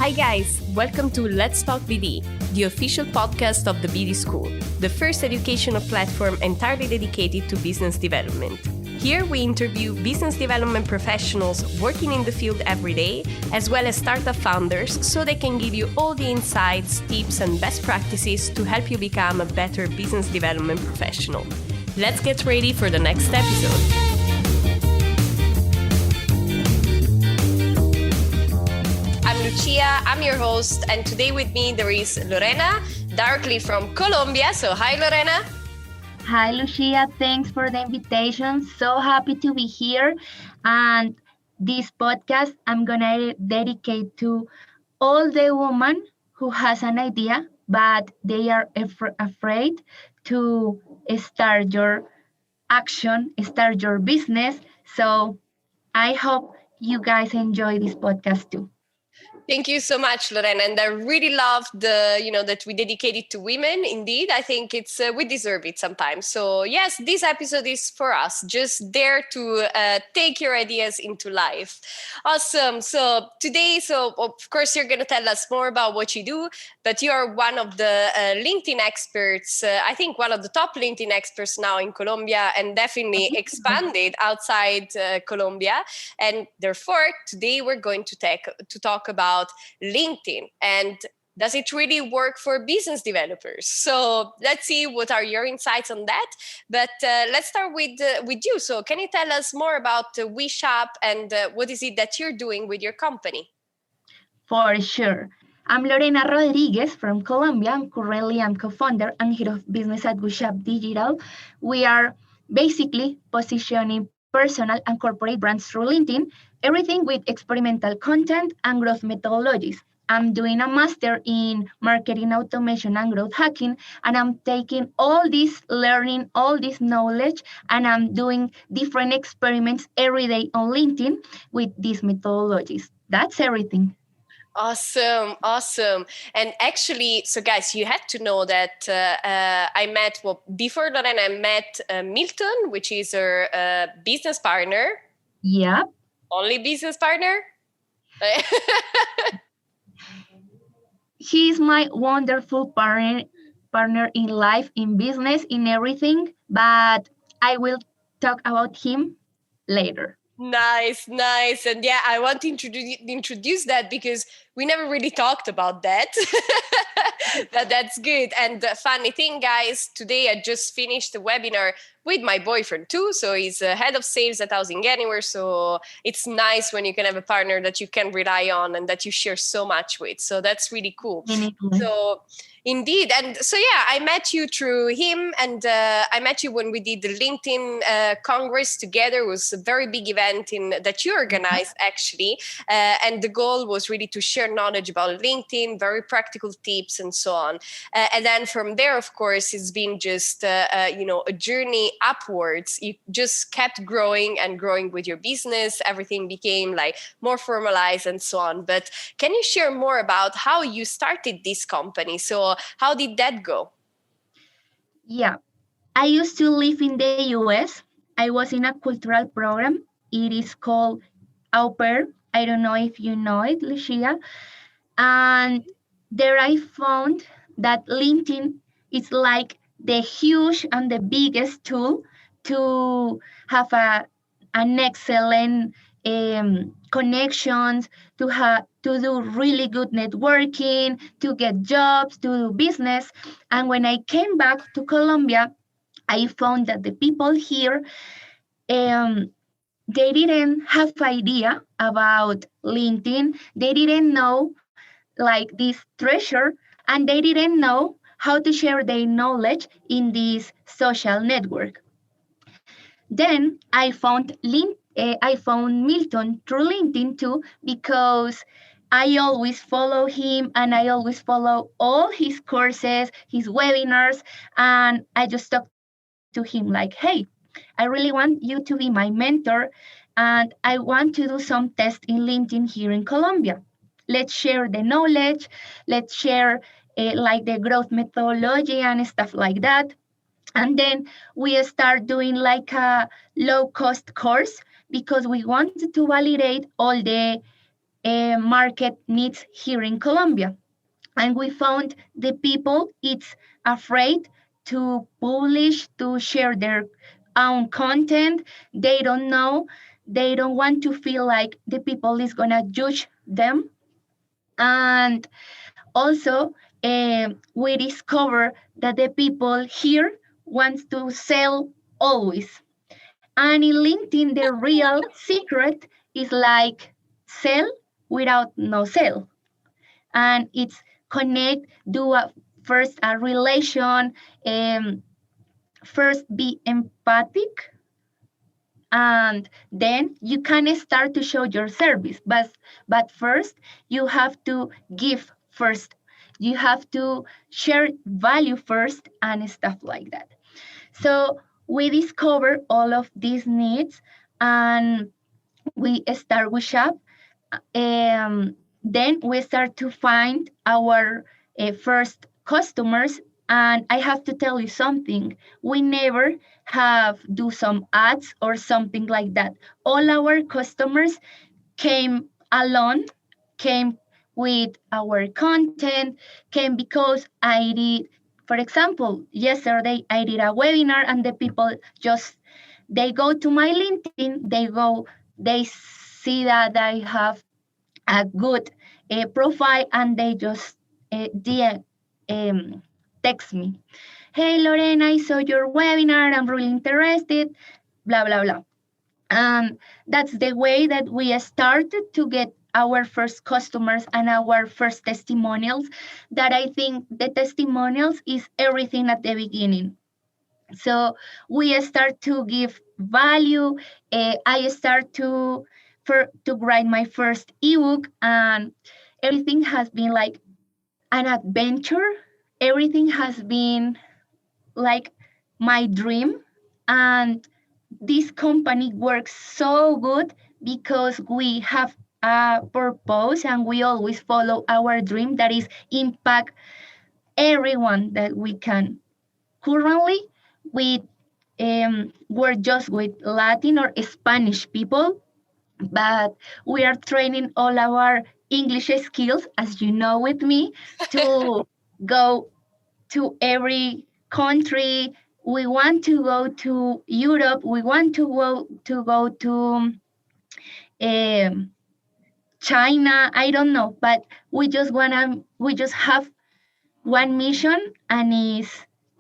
Hi guys, welcome to Let's Talk BD, the official podcast of the BD School, the first educational platform entirely dedicated to business development. Here we interview business development professionals working in the field every day, as well as startup founders, so they can give you all the insights, tips, and best practices to help you become a better business development professional. Let's get ready for the next episode. I'm Lucia, I'm your host, and today with me there is Lorena, directly from Colombia. So hi Lorena. Hi Lucia, thanks for the invitation. So happy to be here. And this podcast I'm gonna dedicate to all the women who has an idea, but they are afraid to start your action, start your business. So I hope you guys enjoy this podcast too. Thank you so much, Lorena. And I really love that we dedicate it to women. Indeed, I think we deserve it sometimes. So yes, this episode is for us. Just dare to take your ideas into life. Awesome. So today, of course, you're going to tell us more about what you do, but you are one of the LinkedIn experts. I think one of the top LinkedIn experts now in Colombia, and definitely expanded outside Colombia. And therefore, today we're going to talk about LinkedIn and does it really work for business developers? So let's see what are your insights on that. But let's start with you. So can you tell us more about WeShop and what is it that you're doing with your company? For sure. I'm Lorena Rodriguez from Colombia. I'm co-founder and head of business at WeShop Digital. We are basically positioning personal and corporate brands through LinkedIn, everything with experimental content and growth methodologies. I'm doing a master in marketing automation and growth hacking, and I'm taking all this learning, all this knowledge, and I'm doing different experiments every day on LinkedIn with these methodologies. That's everything. Awesome. And actually, so guys, you had to know that before Lorena, I met Milton, which is her business partner. Yeah. Only business partner? He's my wonderful partner in life, in business, in everything, but I will talk about him later. Nice. And yeah, I want to introduce that because we never really talked about that. That's good. And the funny thing, guys, today I just finished the webinar with my boyfriend too. So he's head of sales at Housing Anywhere. So it's nice when you can have a partner that you can rely on and that you share so much with. So that's really cool. So indeed. And so, yeah, I met you through him and I met you when we did the LinkedIn Congress together. It was a very big event that you organized, actually. And the goal was really to share knowledge about LinkedIn, very practical tips and so on. And then from there, of course, it's been just, a journey upwards. You just kept growing and growing with your business. Everything became like more formalized and so on. But can you share more about how you started this company? So how did that go? Yeah, I used to live in the US. I was in a cultural program. It is called Au Pair. I don't know if you know it, Lucia. And there I found that LinkedIn is like the huge and the biggest tool to have an excellent connections, to do really good networking, to get jobs, to do business. And when I came back to Colombia, I found that the people here they didn't have idea about LinkedIn. They didn't know like this treasure, and they didn't know how to share their knowledge in this social network. Then I found Milton through LinkedIn too, because I always follow him and I always follow all his courses, his webinars, and I just talked to him like, hey, I really want you to be my mentor, and I want to do some tests in LinkedIn here in Colombia. Let's share the knowledge, let's share like the growth methodology and stuff like that. And then we start doing like a low cost course because we wanted to validate all the market needs here in Colombia. And we found the people it's afraid to publish, to share their own content. They don't know, they don't want to feel like the people is gonna judge them. And also, we discover that the people here wants to sell always. And in LinkedIn, the real secret is like sell without no sell. And it's connect, do first a relation, um, first be empathic, and then you can start to show your service. But first, you have to give first. You have to share value first and stuff like that. So we discover all of these needs and we start with shop. Then we start to find our first customers. And I have to tell you something, we never have do some ads or something like that. All our customers came alone, came with our content, came because I did, for example, yesterday I did a webinar and the people just, they go to my LinkedIn, they see that I have a good profile and they just DM, text me, hey Lorena, I saw your webinar, I'm really interested, blah, blah, blah. And that's the way that we started to get our first customers and our first testimonials. That I think the testimonials is everything at the beginning. So we start to give value. I start to write my first ebook, and everything has been like an adventure. Everything has been like my dream, and this company works so good because we have a purpose and we always follow our dream, that is impact everyone that we can. Currently, we we're just with Latin or Spanish people, but we are training all our English skills, as you know, with me, to go to every country. We want to go to Europe. We want to go to um, China. I don't know, but we just have one mission, and is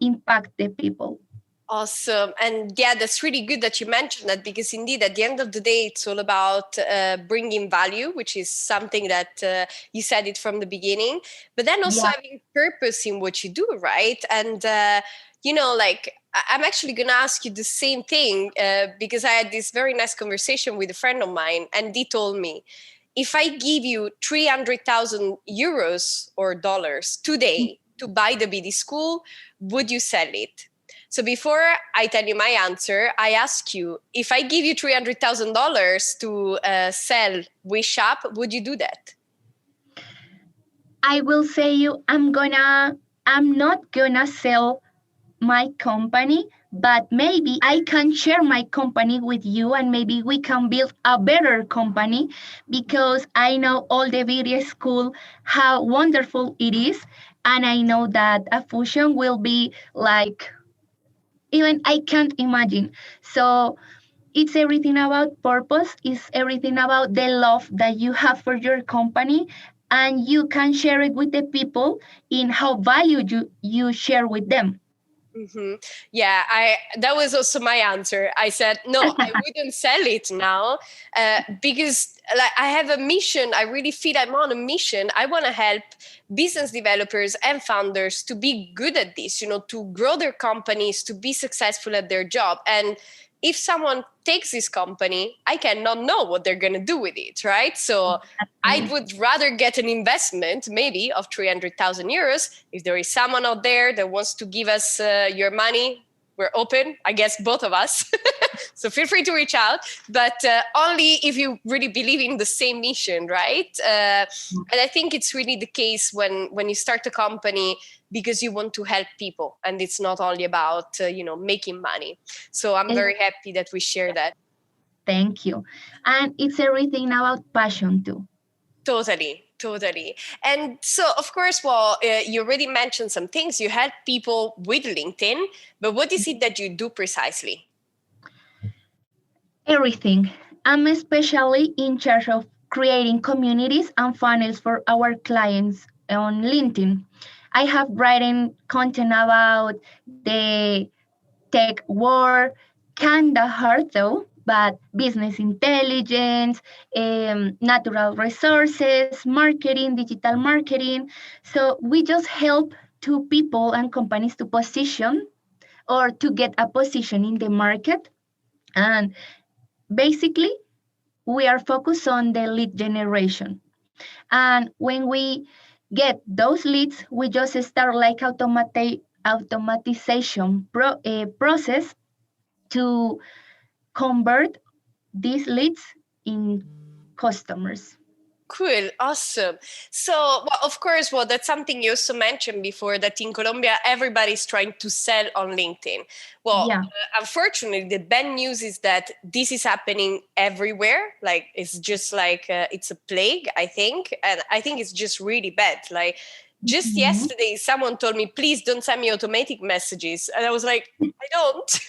impact the people. Awesome. And yeah, that's really good that you mentioned that, because indeed, at the end of the day, it's all about bringing value, which is something that you said it from the beginning, but then also Yeah. having purpose in what you do, right? And, like, I'm actually going to ask you the same thing because I had this very nice conversation with a friend of mine, and he told me, if I give you 300,000 euros or dollars today to buy the BD school, would you sell it? So before I tell you my answer, I ask you, if I give you $300,000 to sell Wish Up, would you do that? I will say you, I'm not gonna sell my company, but maybe I can share my company with you and maybe we can build a better company, because I know all the video school, how wonderful it is. And I know that a fusion will be like, even I can't imagine. So it's everything about purpose, it's everything about the love that you have for your company, and you can share it with the people in how value you share with them. Mm-hmm. Yeah, that was also my answer. I said no, I wouldn't sell it now because like I have a mission. I really feel I'm on a mission. I want to help business developers and founders to be good at this. To grow their companies, to be successful at their job. And if someone takes this company, I cannot know what they're going to do with it, right? So I would rather get an investment, maybe of 300,000 euros. If there is someone out there that wants to give us your money, we're open, I guess, both of us. So feel free to reach out, but only if you really believe in the same mission, right? And I think it's really the case when you start a company because you want to help people, and it's not only about making money. So I'm very happy that we share that. Thank you. And it's everything about passion too. Totally, totally. And so, of course, well, you already mentioned some things. You help people with LinkedIn, but what is it that you do precisely? Everything. I'm especially in charge of creating communities and funnels for our clients on LinkedIn. I have written content about the tech war, kinda hard though, but business intelligence, natural resources, marketing, digital marketing. So we just help to people and companies to position or to get a position in the market. And basically, we are focused on the lead generation. And when we get those leads, we just start like automatization process to convert these leads in customers. Cool, awesome. So, well, of course, well, that's something you also mentioned before that in Colombia, everybody's trying to sell on LinkedIn. Well, Yeah. unfortunately, the bad news is that this is happening everywhere. Like, it's just like it's a plague, I think. And I think it's just really bad. Like, just Mhm. yesterday, someone told me, please don't send me automatic messages. And I was like, I don't.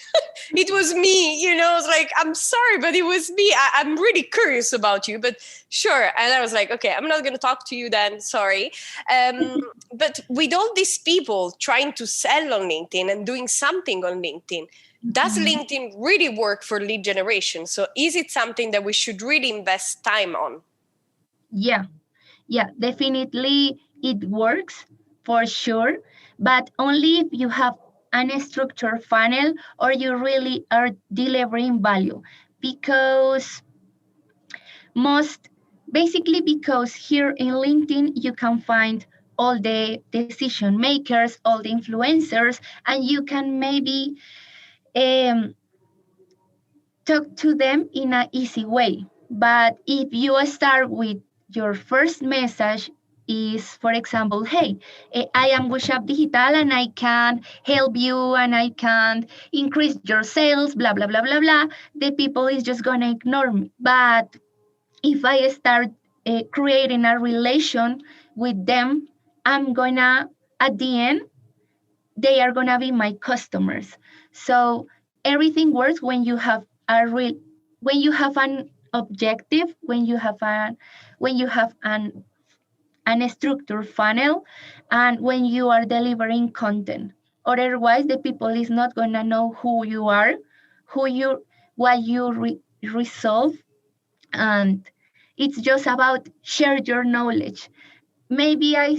It was me, I was like, I'm sorry, but it was me. I'm really curious about you, but sure. And I was like, okay, I'm not going to talk to you then. Sorry. But with all these people trying to sell on LinkedIn and doing something on LinkedIn, does Mhm. LinkedIn really work for lead generation? So is it something that we should really invest time on? Yeah, yeah, definitely it works for sure, but only if you have an structured funnel or you really are delivering value. Because most basically because here in LinkedIn you can find all the decision makers, all the influencers, and you can maybe um, talk to them in an easy way. But if you start with your first message is, for example, hey, I am Gushab Digital and I can help you and I can increase your sales, blah, blah, blah, blah, blah, the people is just going to ignore me. But if I start creating a relation with them, I'm going to, at the end, they are going to be my customers. So everything works when you have when you have an objective, when you have an structured funnel, and when you are delivering content. Otherwise, the people is not going to know who you are, who you what you resolve, and it's just about share your knowledge. Maybe I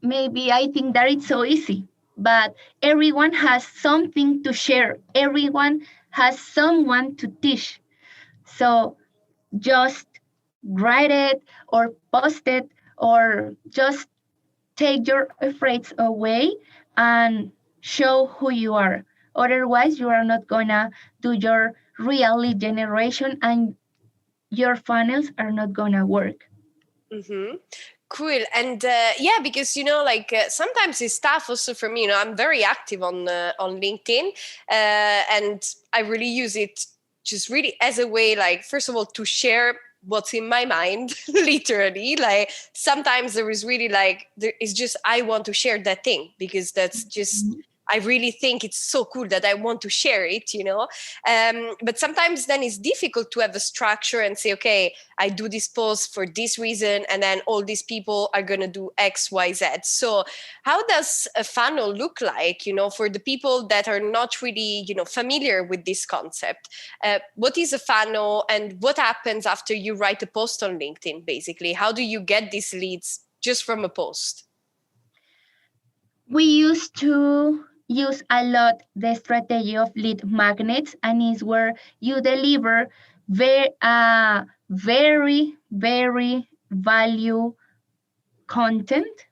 maybe i think that it's so easy, but everyone has something to share, everyone has someone to teach. So just write it or post it or just take your efforts away and show who you are. Otherwise, you are not gonna do your real lead generation and your funnels are not gonna work. Mm-hmm. Cool. And yeah, because like sometimes it's tough also for me. I'm very active on LinkedIn, and I really use it just really as a way, like first of all, to share what's in my mind, literally. Like sometimes there is really like there is just I want to share that thing because that's just I really think it's so cool that I want to share it. But sometimes then it's difficult to have a structure and say, okay, I do this post for this reason, and then all these people are going to do X, Y, Z. So, how does a funnel look like, for the people that are not really, familiar with this concept? What is a funnel and what happens after you write a post on LinkedIn, basically? How do you get these leads just from a post? We used to use a lot the strategy of lead magnets, and is where you deliver very value content,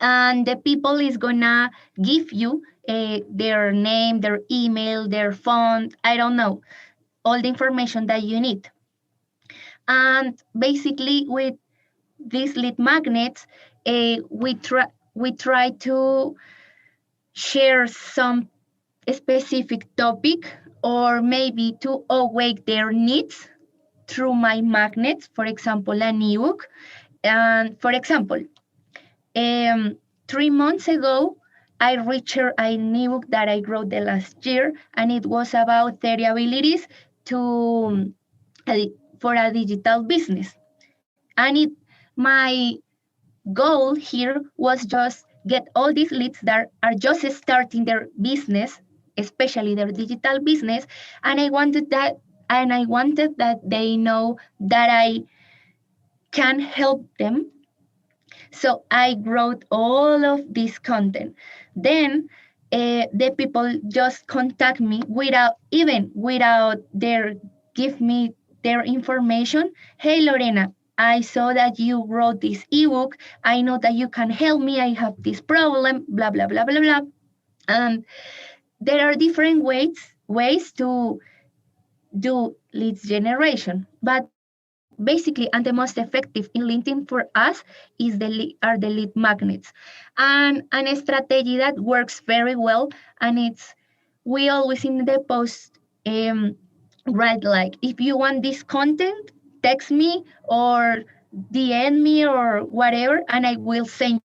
and the people is gonna give you their name, their email, their phone, I don't know, all the information that you need. And basically with these lead magnets, we try to share some specific topic or maybe to awake their needs through my magnets, for example, an ebook. And for example, um, 3 months ago, I reached an ebook that I wrote the last year, and it was about 30 abilities to for a digital business. And my goal here was just get all these leads that are just starting their business, especially their digital business, and I wanted that they know that I can help them. So I wrote all of this content. Then the people just contact me without their give me their information. Hey Lorena, I saw that you wrote this ebook. I know that you can help me. I have this problem. Blah blah blah blah blah. And there are different ways to do leads generation. But basically, and the most effective in LinkedIn for us are the lead magnets, and a strategy that works very well. And it's we always in the post write like, if you want this content, text me or DM me or whatever, and I will send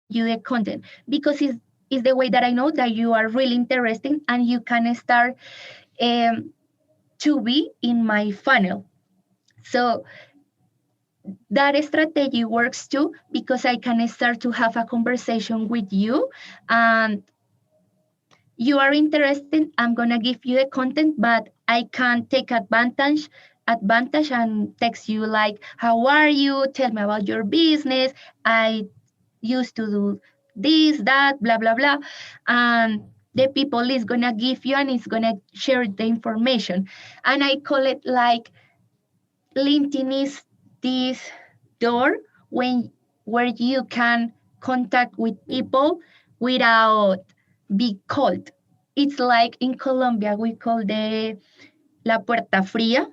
you the content, because it's the way that I know that you are really interested and you can start um, to be in my funnel. So that strategy works too, because I can start to have a conversation with you, and you are interested, I'm gonna give you the content, but I can take advantage and text you like, how are you? Tell me about your business. I used to do this, that, blah, blah, blah. And the people is gonna give you and it's gonna share the information. And I call it like LinkedIn is this door when where you can contact with people without be called. It's like in Colombia we call the la puerta fría,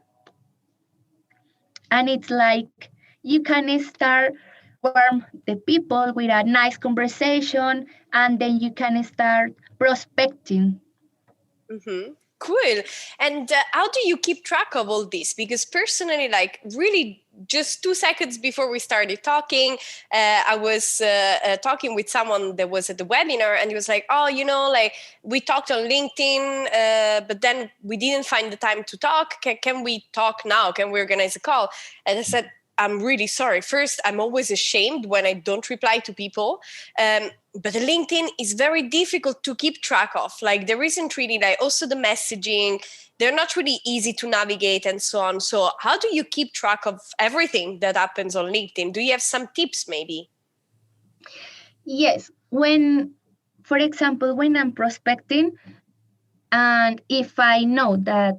and it's like you can start warm the people with a nice conversation, and then you can start prospecting. Mm-hmm. Cool. And how do you keep track of all this? Because personally, like really just 2 seconds before we started talking, I was talking with someone that was at the webinar, and he was like, oh, like we talked on LinkedIn, but then we didn't find the time to talk. Can we talk now? Can we organize a call? And I said, I'm really sorry. First, I'm always ashamed when I don't reply to people. But LinkedIn is very difficult to keep track of. Like there isn't really like also the messaging, they're not really easy to navigate and so on. So how do you keep track of everything that happens on LinkedIn? Do you have some tips maybe? Yes, for example, when I'm prospecting, and if I know that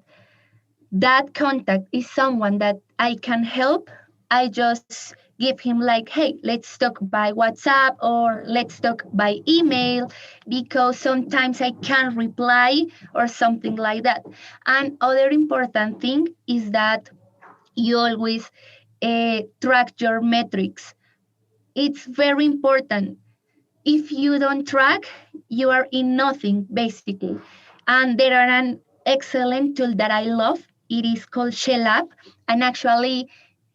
that contact is someone that I can help, I just give him like, hey, let's talk by WhatsApp or let's talk by email, because sometimes I can't reply or something like that. And other important thing is that you always track your metrics. It's very important. If you don't track, you are in nothing basically. And there are an excellent tool that I love. It is called Shell App, and actually,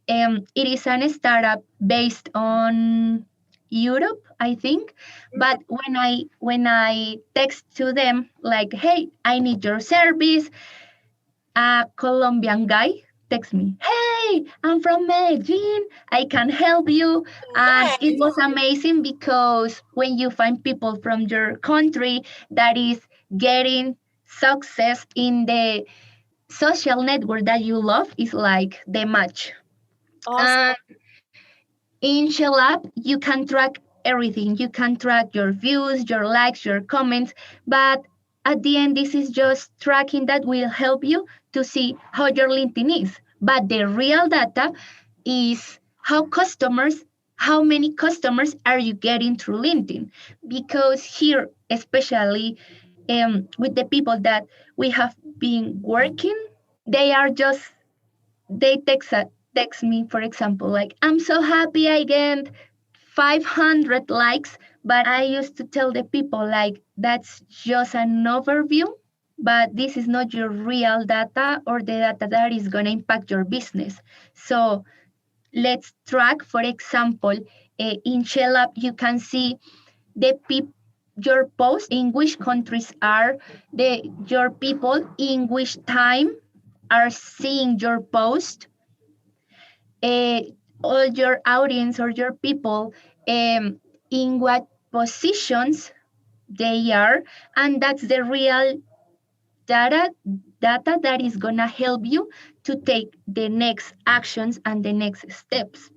it is a startup based on Europe, I think. But when I text to them like, "Hey, I need your service," a Colombian guy texts me, "Hey, I'm from Medellin. I can help you." And it was Nice. amazing because when you find people from your country that is getting success in the social network that you love, is like the match. Awesome. And in Shell App, you can track everything. You can track your views, your likes, your comments, but at the end, this is just tracking that will help you to see how your LinkedIn is. But the real data is how many customers are you getting through LinkedIn? Because here, especially with the people that we have been working, they are just they text me, for example, like, I'm so happy I get 500 likes. But I used to tell the people like, that's just an overview, but this is not your real data or the data that is going to impact your business. So let's track, for example, in Shell App, you can see the your post in which countries are your people, in which time are seeing your post, uh, all your audience or your people, in what positions they are, and that's the real data data that is gonna help you to take the next actions and the next steps.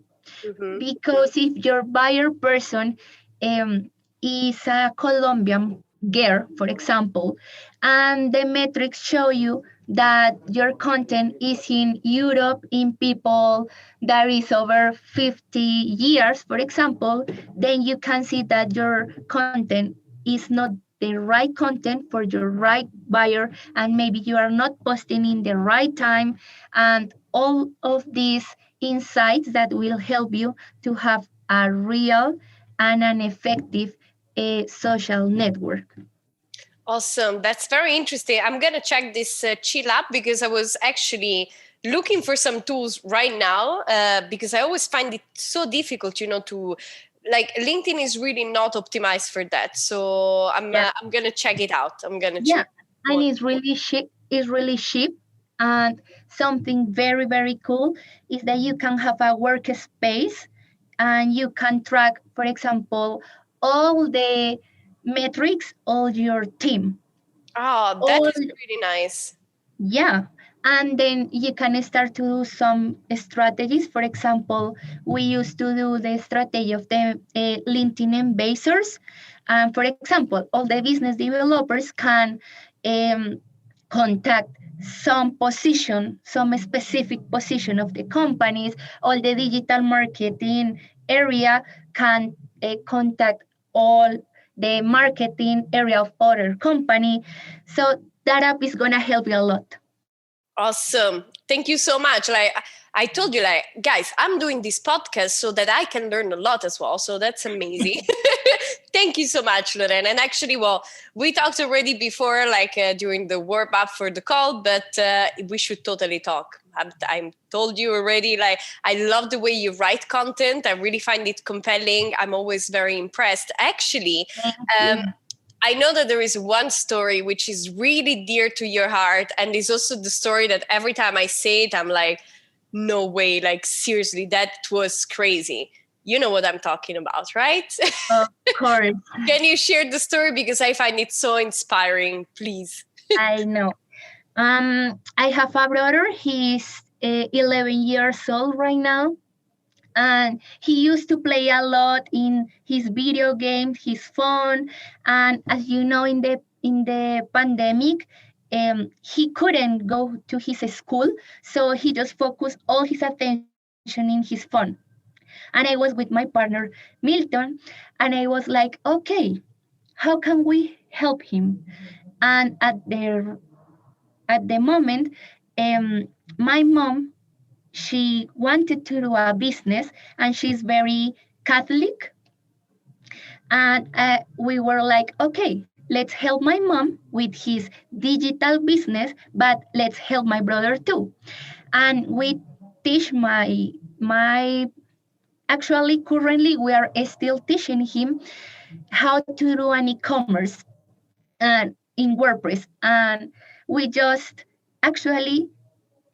Mm-hmm. Because if your buyer person um, is a Colombian girl, for example, and the metrics show you that your content is in Europe, in people that is over 50 years, for example, then you can see that your content is not the right content for your right buyer, and maybe you are not posting in the right time, and all of these insights that will help you to have a real and an effective social network. Awesome. That's very interesting. I'm going to check this Chill app because I was actually looking for some tools right now because I always find it so difficult, to like LinkedIn is really not optimized for that. So Yeah, I'm going to check it out. I'm going to check yeah, it and out. it's really cheap. It's really cheap, and something very very cool is that you can have a workspace, and you can track, for example, all the metrics of your team. Oh, that All is pretty nice. Yeah, and then you can start to do some strategies. For example, we used to do the strategy of the LinkedIn ambassadors. And for example, all the business developers can um, contact some position, some specific position of the companies. All the digital marketing area can contact all the marketing area of other company. So that app is gonna help you a lot. Awesome. Thank you so much. Like I told you, like, guys, I'm doing this podcast so that I can learn a lot as well. So that's amazing. Thank you so much, Lorraine. And actually, well, we talked already before, like during the warm up for the call, but we should totally talk. I'm told you already, like, I love the way you write content. I really find it compelling. I'm always very impressed. Actually, Thank um, you. I know that there is one story which is really dear to your heart, and it's also the story that every time I say it, I'm like, no way, like seriously, that was crazy. You know what I'm talking about, right? Of course, Can you share the story because I find it so inspiring, please? I know. I have a brother. He's 11 years old right now, and he used to play a lot in his video games, his phone, and as you know, in the pandemic, he couldn't go to his school, so he just focused all his attention in his phone. And I was with my partner Milton, and I was like, okay, how can we help him? And at the moment, my mom, she wanted to do a business, and she's very Catholic. And we were like, okay, let's help my mom with his digital business, but let's help my brother too. And we teach my actually currently we are still teaching him how to do an e-commerce in WordPress. And we just actually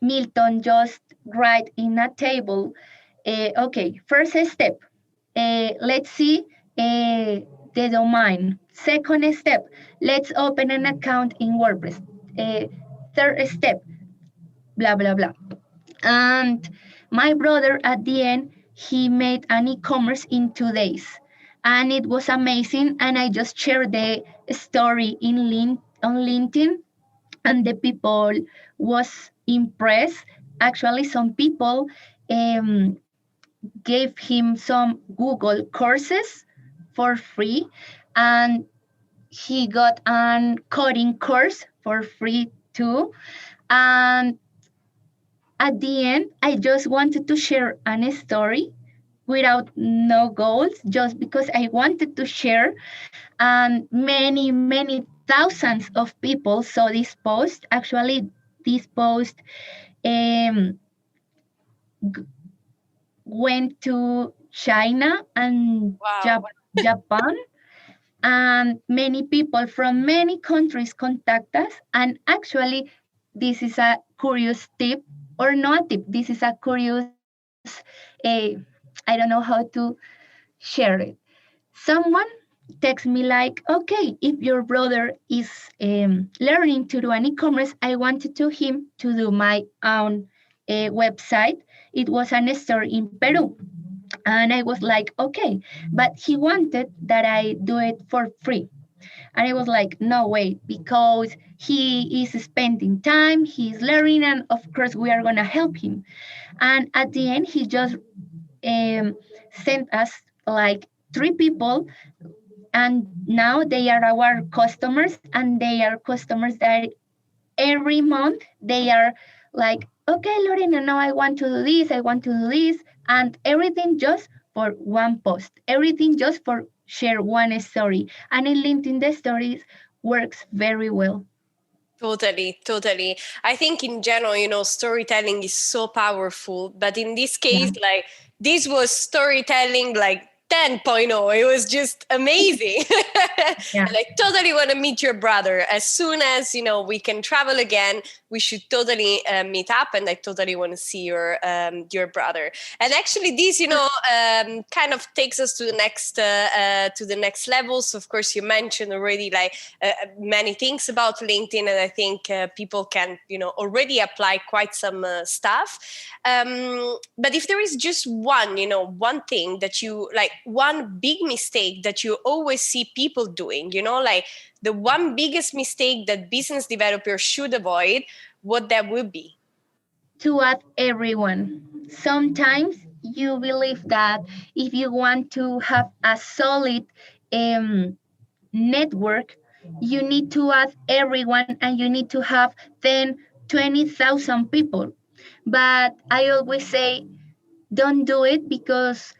Milton just write in a table. Okay, first step. Let's see the domain. Second step, let's open an account in WordPress. Uh, Third step, blah blah blah. And my brother at the end, he made an e-commerce in 2 days, and it was amazing. And I just shared the story on LinkedIn, and the people was impressed. Actually, some people um, gave him some Google courses for free, and he got an coding course for free too. And at the end, I just wanted to share an story without no goals, just because I wanted to share. And many thousands of people saw this post. Actually, this post um, went to China and Wow. Japan, and many people from many countries contact us. And actually, this is a curious tip, or not tip, this is a curious, I don't know how to share it. Someone texts me like, okay, if your brother is learning to do an e-commerce, I wanted to him to do my own website. It was an store in Peru. And I was like, okay, but he wanted that I do it for free. And I was like, no way, because he is spending time, he's learning, and of course we are gonna help him. And at the end, he just sent us like three people, and now they are our customers, and they are customers that every month they are like, okay, Lorena, now I want to do this, I want to do this, and everything just for one post, everything just for share one story. And in LinkedIn, the stories works very well. Totally, totally. I think in general, storytelling is so powerful. But in this Yeah, case, like, this was storytelling like 10.0. It was just amazing. yeah. And I totally want to meet your brother. As soon as, we can travel again, we should totally meet up. And I totally want to see your brother. And actually, this, kind of takes us to the next level. So, of course, you mentioned already like many things about LinkedIn, and I think people can, already apply quite some stuff. But if there is just one, one thing that you like, one big mistake that you always see people doing, like the one biggest mistake that business developers should avoid, what that would be? To add everyone. Sometimes you believe that if you want to have a solid um, network, you need to add everyone and you need to have 10, 20,000 people. But I always say, don't do it, because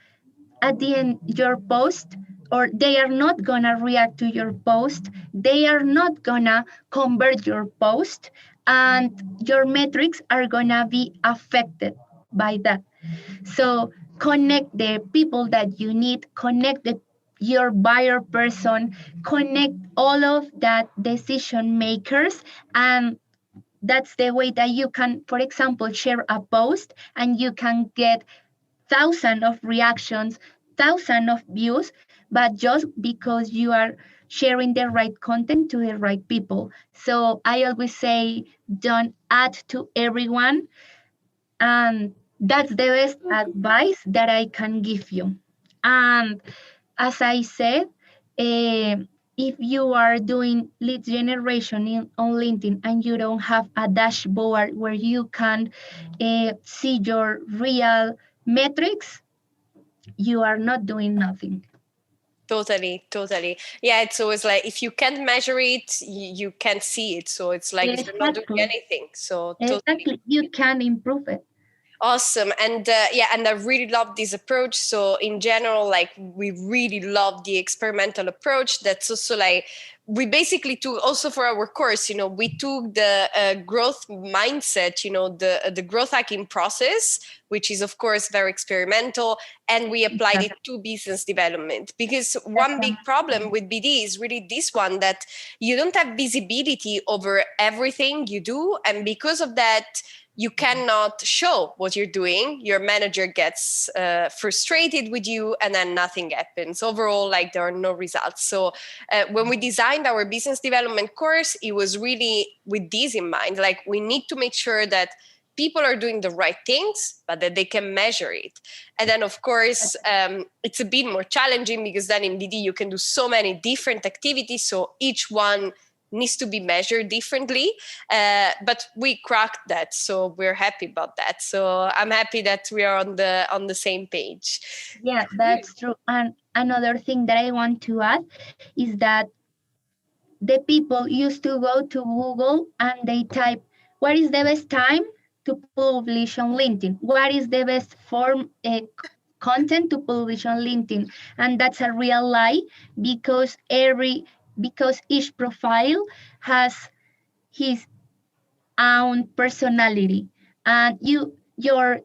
at the end, your post, or they are not gonna react to your post, they are not gonna convert your post, and your metrics are gonna be affected by that. So connect the people that you need, connect your buyer person, connect all of that decision makers, and that's the way that you can, for example, share a post and you can get thousands of reactions, thousands of views, but just because you are sharing the right content to the right people. So I always say, don't add to everyone, and that's the best advice that I can give you. And as I said, if you are doing lead generation on LinkedIn and you don't have a dashboard where you can see your real metrics, you are not doing nothing. Totally, totally. Yeah, it's always like if you can't measure it, you can't see it. So it's like if you're not doing Exactly. anything. So totally. Exactly. You can improve it. Awesome. And yeah, and I really love this approach. So in general, like we really love the experimental approach. That's also like we basically took also for our course, we took the growth mindset, the growth hacking process, which is of course very experimental, and we applied it Exactly. to business development. Because one big problem with BD is really this one, that you don't have visibility over everything you do, and because of that you cannot show what you're doing. Your manager gets frustrated with you, and then nothing happens. Overall, like there are no results. So when we designed our business development course, it was really with this in mind. Like we need to make sure that people are doing the right things, but that they can measure it. And then, of course, it's a bit more challenging because then in BD you can do so many different activities. So each one needs to be measured differently, but we cracked that, so we're happy about that. So I'm happy that we are on the same page. Yeah, that's true. And another thing that I want to add is that the people used to go to Google and they type, what is the best time to publish on LinkedIn? What is the best form content to publish on LinkedIn? And that's a real lie, because each profile has his own personality, and your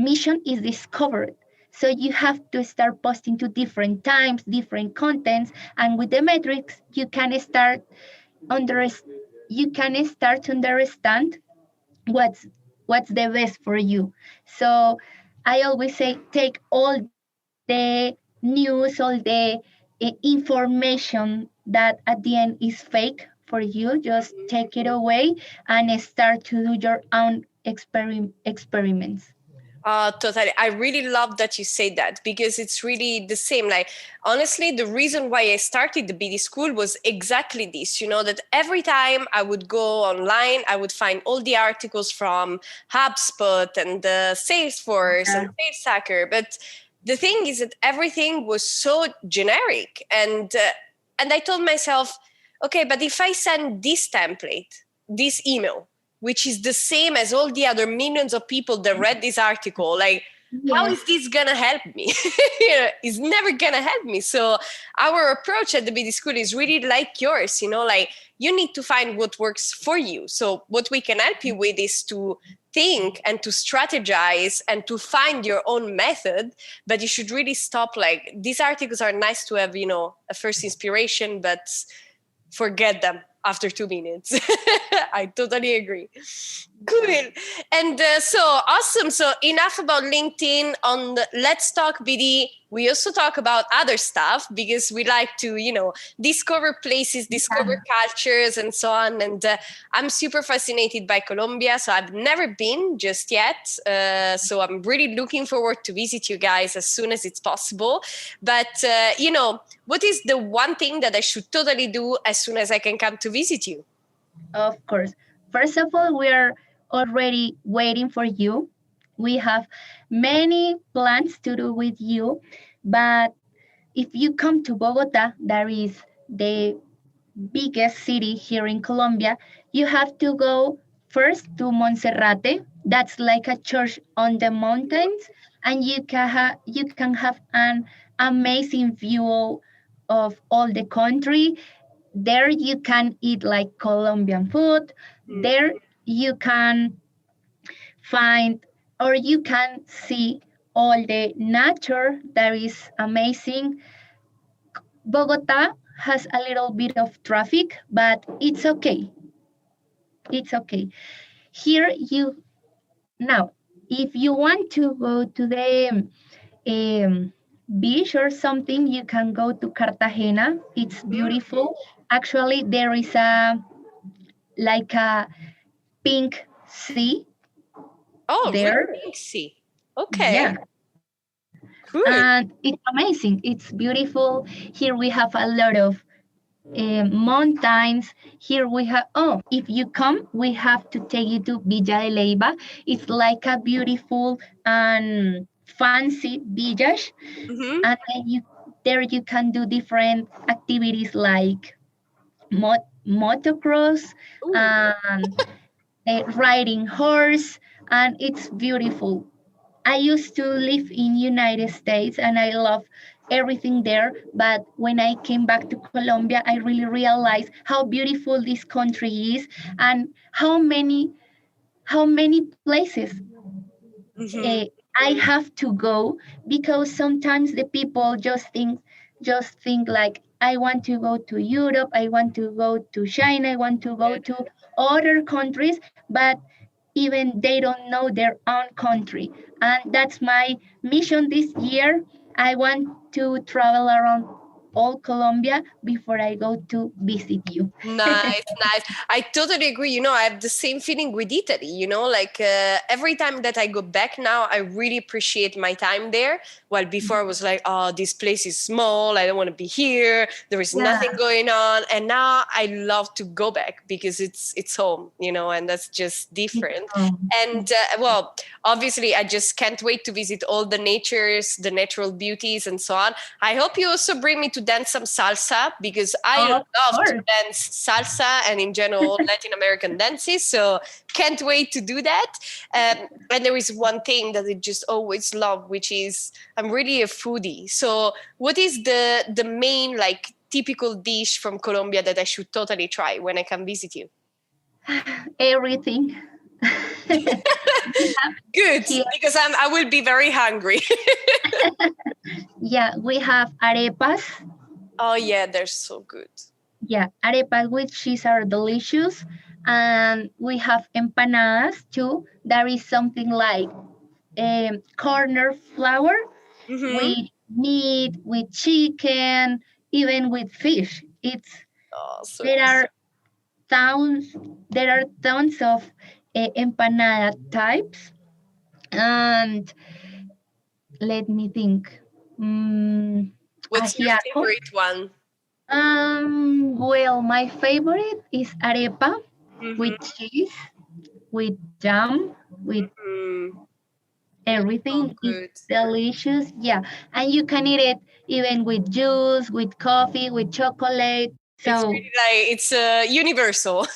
mission is discovered. So you have to start posting to different times, different contents, and with the metrics, under you can start to understand what's what's the best for you. So I always say take all the news, all the information that at the end is fake for you, just take it away and start to do your own experiments. Totally. I really love that you say that because it's really the same. Like, honestly, the reason why I started the BD school was exactly this, that every time I would go online, I would find all the articles from HubSpot and Salesforce and Yeah. SalesHacker. But the thing is that everything was so generic. And I told myself, okay, but if I send this template, this email, which is the same as all the other millions of people that read this article, like, how Yes, is this gonna help me? It's never gonna help me. So our approach at the BD school is really like yours, like you need to find what works for you. So what we can help you with is to think and to strategize and to find your own method. But you should really stop, like, these articles are nice to have, a first inspiration, but forget them after 2 minutes. I totally agree. Cool. And so awesome. So enough about LinkedIn. On the Let's Talk BD, we also talk about other stuff because we like to, discover places, discover yeah, cultures, and so on. And I'm super fascinated by Colombia. So I've never been just yet. So I'm really looking forward to visit you guys as soon as it's possible. But, what is the one thing that I should totally do as soon as I can come to visit you? of course. First of all, we are already waiting for you. We have many plans to do with you, but if you come to Bogota, that is the biggest city here in Colombia, you have to go first to Monserrate. That's like a church on the mountains, and you can have an amazing view of all the country. There you can eat like Colombian food. There you can find or you can see all the nature that is amazing. Bogota has a little bit of traffic, but it's okay. It's okay. Here you now, if you want to go to the beach or something, you can go to Cartagena. It's beautiful. Actually, there is a pink sea Oh, there. really? Pink Sea. Okay, Yeah, cool. and it's amazing. It's beautiful. Here we have a lot of mountains. Here we have, oh, if you come, we have to take you to Villa de Leyva. It's like a beautiful and fancy village. Mm-hmm. And then there you can do different activities like motocross Ooh. and riding horse, and it's beautiful. I used to live in United States and I love everything there, but when I came back to Colombia, I really realized how beautiful this country is and how many places Mm-hmm. I have to go, because sometimes the people just think like, I want to go to Europe, I want to go to China, I want to go Yeah. to other countries, but even they don't know their own country. And that's my mission this year. I want to travel around all Colombia before I go to visit you. Nice, nice. I totally agree. I have the same feeling with Italy. Like every time that I go back now, I really appreciate my time there. While before I was like, oh, this place is small. I don't want to be here. There is Yeah. nothing going on. And now I love to go back because it's home, and that's just different. And well, obviously, I just can't wait to visit all the natures, the natural beauties, and so on. I hope you also bring me to dance some salsa because I Of love to course. dance salsa and in general Latin American dances. So can't wait to do that. And there is one thing that I just always love, which is I'm really a foodie. So what is the main like typical dish from Colombia that I should totally try when I come visit you? Everything. We have Good, here, because I will be very hungry. yeah, we have arepas. Oh yeah, they're so good. Yeah, arepas with cheese are delicious. And we have empanadas too. There is something like corner flour Mm-hmm. with meat, with chicken, even with fish. It's Oh, so there good. are tons there are tons of empanada types. And let me think. What's your Ajiaco. favorite one? Well, my favorite is arepa with Mm-hmm. cheese, with jam, with Mm, so everything. Is good. delicious. Yeah, and you can eat it even with juice, with coffee, with chocolate. It's So really like it's universal.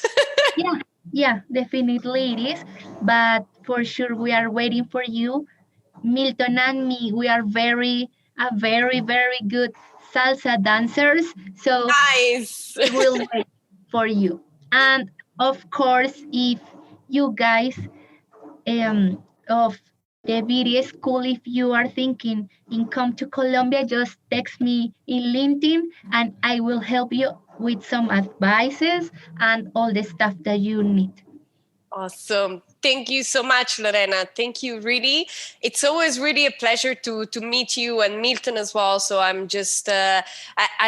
yeah, yeah, definitely it is. But for sure, we are waiting for you, Milton and me. We are very good salsa dancers. So Nice. we will wait for you. And of course, if you guys of the video school, if you are thinking in come to Colombia, just text me in LinkedIn and I will help you with some advices and all the stuff that you need. Awesome. Thank you so much, Lorena. Thank you, really. It's always really a pleasure to meet you and Milton as well. So I'm just, I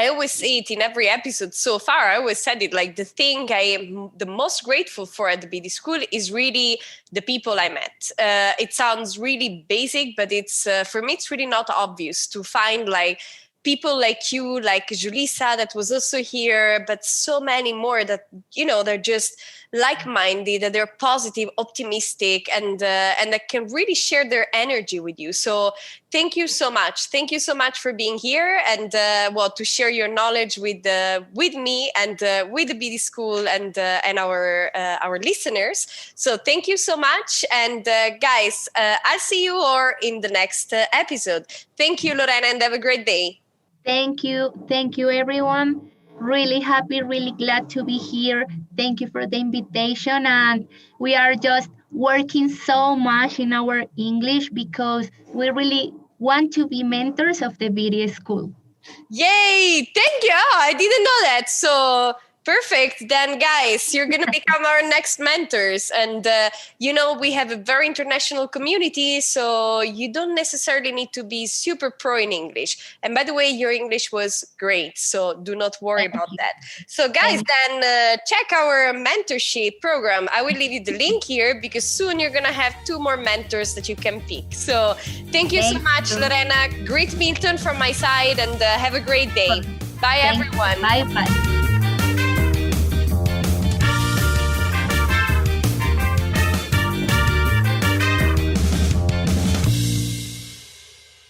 always say it in every episode so far. I always said it like the thing I am the most grateful for at the BD school is really the people I met. It sounds really basic, but it's, for me, it's really not obvious to find like people like you, like Julissa that was also here, but so many more that, they're just like-minded, that they're positive, optimistic, and that can really share their energy with you. So thank you so much. Thank you so much for being here and to share your knowledge with me and with the BD School and our listeners. So thank you so much, and guys, I'll see you all in the next episode. Thank you, Lorena, and have a great day. Thank you, everyone. Really happy, really glad to be here. Thank you for the invitation. And we are just working so much in our English because we really want to be mentors of the video school. Yay! Thank you. Oh, I didn't know that. So perfect. Then, guys, you're going to become our next mentors. And, we have a very international community. So you don't necessarily need to be super pro in English. And by the way, your English was great. So do not worry Thank about you. that. So, guys, Thank then check our mentorship program. I will leave you the link here because soon you're going to have 2 more mentors that you can pick. So thank you so much, you. Lorena. Great Milton from my side, and have a great day. Bye, everyone. Bye bye.